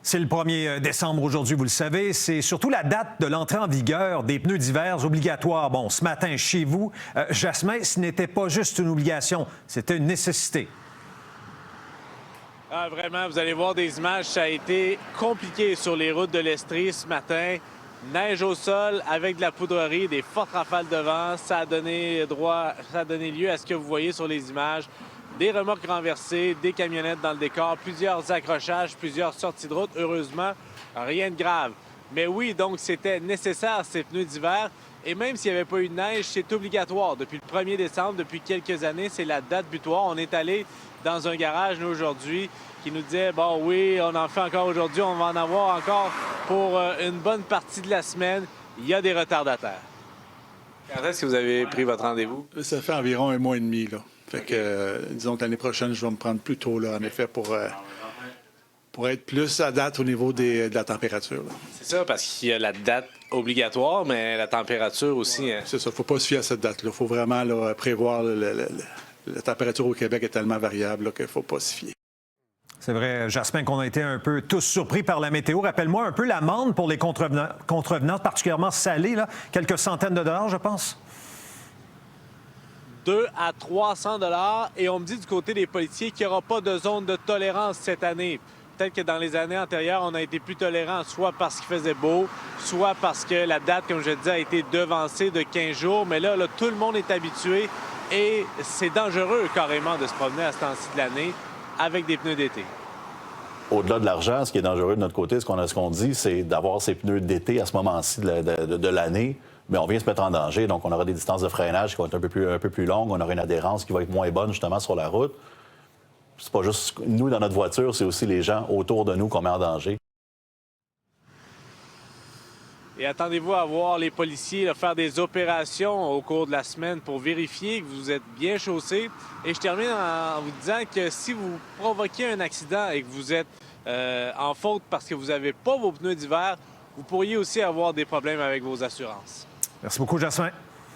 C'est le 1er décembre aujourd'hui, vous le savez. C'est surtout la date de l'entrée en vigueur des pneus d'hiver obligatoires. Bon, ce matin, chez vous, Jasmin, ce n'était pas juste une obligation, c'était une nécessité. Ah, vraiment, vous allez voir des images. Ça a été compliqué sur les routes de l'Estrie ce matin. Neige au sol avec de la poudrerie, des fortes rafales de vent. Ça a donné lieu à ce que vous voyez sur les images. Des remorques renversées, des camionnettes dans le décor, plusieurs accrochages, plusieurs sorties de route. Heureusement, rien de grave. Mais oui, donc c'était nécessaire, ces pneus d'hiver. Et même s'il n'y avait pas eu de neige, c'est obligatoire. Depuis le 1er décembre, depuis quelques années, c'est la date butoir. On est allé dans un garage, nous, aujourd'hui, qui nous disait, bon, oui, on en fait encore aujourd'hui, on va en avoir encore pour une bonne partie de la semaine. Il y a des retardataires. Quand est-ce que vous avez pris votre rendez-vous? Ça fait environ 1 mois et demi, là. Fait que, disons que l'année prochaine, je vais me prendre plus tôt, là, en effet, pour être plus à date au niveau de la température. C'est ça, parce qu'il y a la date obligatoire, mais la température aussi. Hein. C'est ça, il ne faut pas se fier à cette date-là. Il faut vraiment là, prévoir. La température au Québec est tellement variable qu'il ne faut pas se fier. C'est vrai, Jasmin, qu'on a été un peu tous surpris par la météo. Rappelle-moi un peu l'amende pour les contrevenants particulièrement salés, là. Quelques centaines de dollars, je pense. 200 à 300 $. Et on me dit du côté des policiers qu'il n'y aura pas de zone de tolérance cette année. Peut-être que dans les années antérieures, on a été plus tolérant, soit parce qu'il faisait beau, soit parce que la date, comme je disais, a été devancée de 15 jours. Mais là, tout le monde est habitué et c'est dangereux carrément de se promener à ce temps-ci de l'année avec des pneus d'été. Au-delà de l'argent, ce qui est dangereux de notre côté, ce qu'on dit, c'est d'avoir ces pneus d'été à ce moment-ci de l'année. Mais on vient se mettre en danger. Donc, on aura des distances de freinage qui vont être un peu plus longues. On aura une adhérence qui va être moins bonne, justement, sur la route. C'est pas juste nous dans notre voiture, c'est aussi les gens autour de nous qu'on met en danger. Et attendez-vous à voir les policiers faire des opérations au cours de la semaine pour vérifier que vous êtes bien chaussés. Et je termine en vous disant que si vous provoquez un accident et que vous êtes en faute parce que vous n'avez pas vos pneus d'hiver, vous pourriez aussi avoir des problèmes avec vos assurances. Merci beaucoup, Jasmin.